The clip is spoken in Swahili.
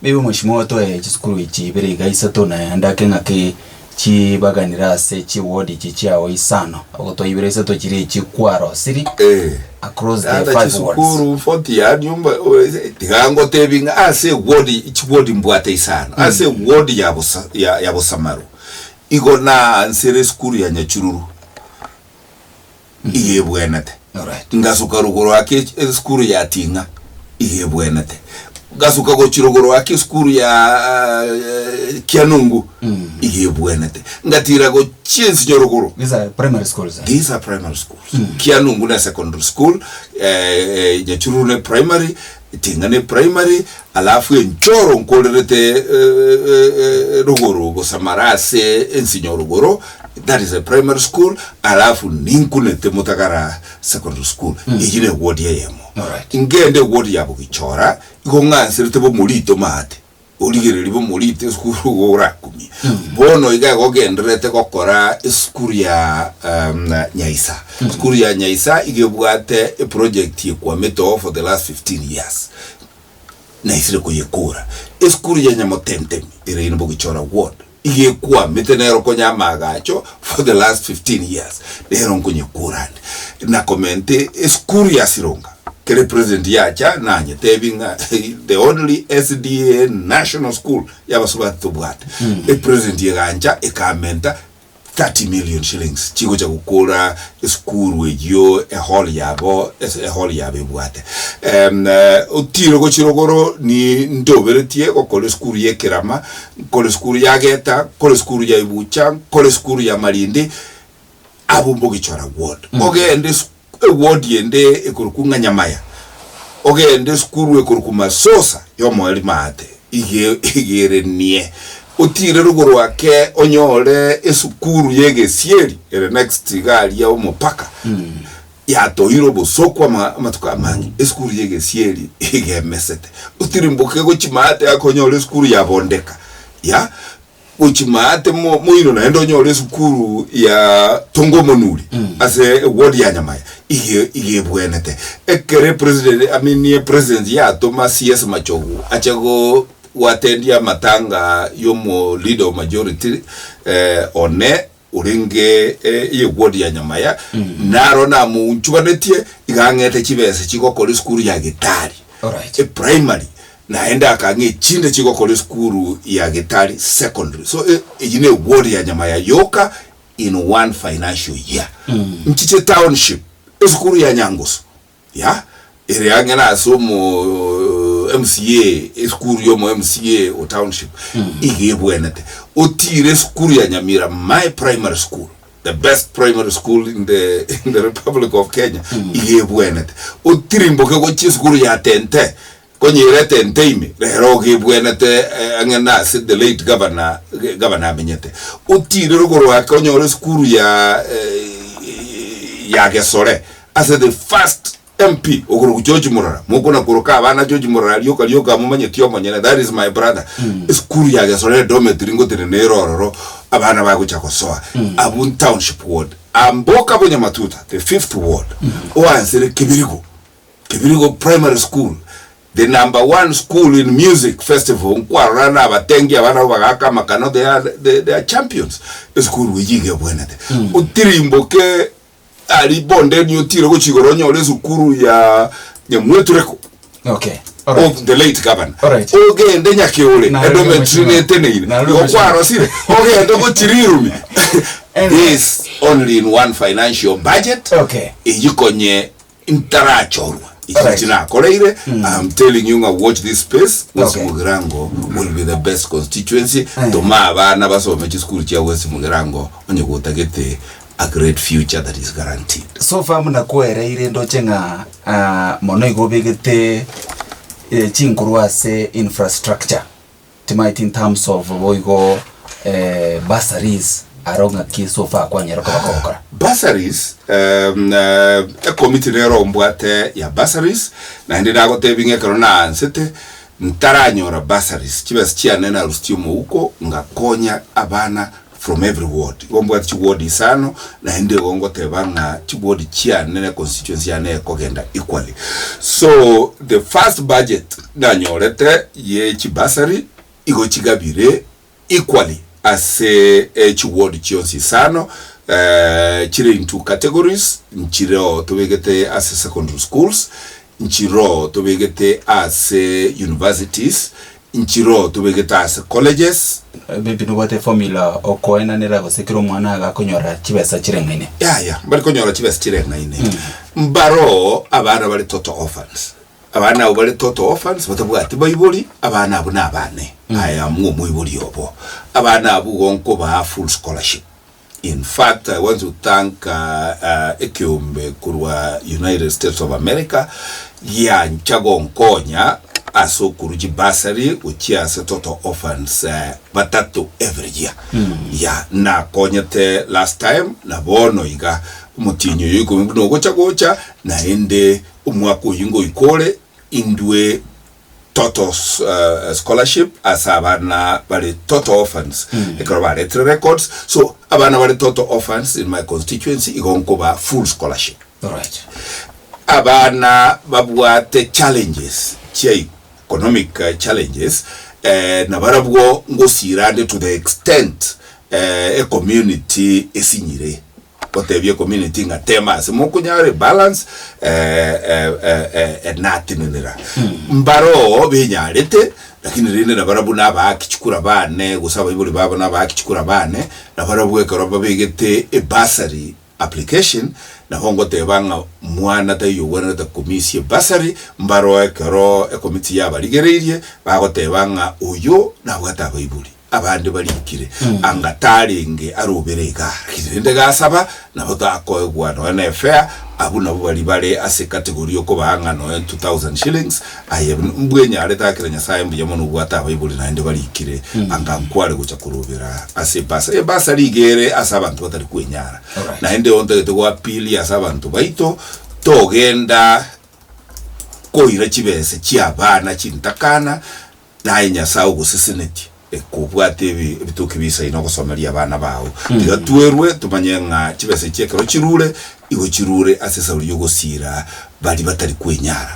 maybe mheshimiwa to chiskuru ichi bere gaisa to na ndake ngake chi baganira se chi ward chi chawo isano agoto ibere se to chiri chi kwaro siri across the 5 wards chiskuru 40 ya nyumba tigango tebinga ase ward mbwate isano ase ward ya Bosamaru igona nsere skuru ya Nyachururu iyebwenete ngasuka rugoro ake skuru ya Tinga iyebwenete ngasuka go chirugoro ake skuru ya Kianungu iyebwenete ngatira go chinsi nyorugoro. These are primary schools. Kianungu na secondary school, Nyachururu ne primary, Tinga ne primary, alafu Njoro nkolerete rugoro Bosamarase ensinyo rugoro, that is a primary school, alafu ninkunete Mutakara secondary school, ijine ward ya yemo. Ingende ward ya Bukichora, ikongansirite bo mulito mate. Oligere libo mulite skuru gora kumi. Bono iga gogendrete kokora skuru ya Nyaisa. Skuru ya Nyaisa igebwate a project yekwa meto for the last 15 years. Na isire ko yekura. Skuru ya Nyamotemtem ire ino Bukichora ward. Igekwa metenero ko Nyamagacho for the last 15 years. Lero ko yekura. Na komente skuru ya Sironga. Kere president yacha nanye tebinga the only SDA national school yabasuba tubwate president yaganja ekamenta 30 million shillings chigo cha kukura school wejo a hall yabo bwate utiro ko chirogoro ni ndoberetie ko kole school yekerama kole school yageta kole school ya Ibucha kole school ya Malindi abumbo gichora ward ogende ward yende ekurukunga Nyamaya ogende skuru ekurukuma sosa yomo elimate igere nie utire ruguru wake onyole esukuru yegesieri ere next gali ya omopaka ya tohiro bosokwa matuka mangi esukuru yegesieri igemesete utire mboke go chimate akonyole skuru ya Bondeka ya uchimate moino na endo nyole skuru ya Tongomonuli ase ward ya Nyamaya iye bwenete ekere president president ya Thomas CS Machogu achago watendia matanga yomo leader majority one uringe iye ward ya Nyamaya naro na munchubanetie igangete chibese chiko kole skuru ya Gitari primary naenda akange chinde chiko kole skuru ya Gitari secondary so ijine ward ya Nyamaya yoka in one financial year mchiche township skuru ya Nyangoso ya ere angena asomo MCA skuru yomo MCA o township igebwenete otire skuru ya Nyamira my primary school the best primary school in the Republic of Kenya igebwenete otire mboke go chi skuru ya Tente konyere Tenteime rero gebwenete angena sit the late governor Menyete otire rugoro akonyore skuru ya Gesore as the first MP oguru George Murara mukona kuruka abana George Murara yoka mumanye tiyo monyene that is my brother skuru ya Gesore dormitory ngotere nerororo abana baguchakosoa abun township ward amboka bonye matuta the 5th ward oansere Kibirigo primary school the number 1 school in music festival nkwarana abatengi abana bagaka makano they are champions school wejige bwenete utirimboke ali bonde ni utiro go chigoronyo le sukuru ya Mwetureko of the late governor ogende nyakeole edometri teneine okwaro sire ogende go chirirumi this only in one financial budget ijikonye intarachorwa ichitina koleire I'm telling you watch this space Mugirango will be the best constituency toma abana basome chiskuru cha Mugirango onye gutagete a great future that is guaranteed. So far muna kuereire ndochenga mono igobegete chinkuruase infrastructure tonight in terms of boigo bursaries aronga ki so far kwa nyaroko bakokora bursaries a committee rero mbwate ya bursaries na ndina go tebinge korona ansete ntaranyora bursaries kibasi chianena rustimo uko ngakonya abana from every ward gombo ati ward isano na ende gongo tebanga chi ward chia nene constituency ane kogenda equally. So the first budget na nyorete ye chi basari igo chigabire equally as a chi ward chionsi sano chire into categories nchiro tobegete as secondary schools, nchiro tobegete as universities, nchiro tobegete as colleges. Baby no wate formula okoena nera gosekiro mwana agakonyora chibesa chirengaine. Ya bari konyora chibesa chirengaine. Mbaro abana bari total orphans. Abana bari total orphans batabwa ati bayiboli abana abo nabane. Aya mwiboli obo. Abana abo gonko ba full scholarship. In fact, I want to thank Ekiombe kurwa United States of America ya nchago nkonya aso kuruji basari uchia se total orphans batatu every year. Ya na konyete last time na bono iga mutinyo yuko mbuno gocha na ende umwako yingo ikole indwe total scholarship as abana bari total orphans ekorobare 3 records. So abana bari total orphans in my constituency igonko ba full scholarship. Alright. Abana babwate challenges chia economic challenges na barabwo Gusiiland to the extent a community esinyire otebye community ngatema semukunyare balance natinira mbaro benyarete lakini rinde na barabu nabakichukura bane gusaba ibuli baba nabakichukura bane na barabu ekoroba begete a bursary application na hongo tebanga mwana tayo wana ta komisi basari mbaro ekero e komiti ya baligererie bago tebanga uyo na bwata bayibuli abandi balikire angataringe aruberega kirinde gasaba na botako gwano na fair abuna bali bale ase category yoko banga no 2000 shillings aye mbwenya aleta kirenya sayembu yamono bwata bayibuli na inde balikire angankwale gucha kurubera ase basa ligere asabantu batari kwenyara na inde onte to apili asabantu baito togenda koira chibese chiabana chintakana na inyasa ugusisineti ekubwate bituki bisa inoko someria abana bawo tiga tuerwe tumanyenga chibese chekero chirure igo chirure asesa uri yogosira bali batari kwenyara.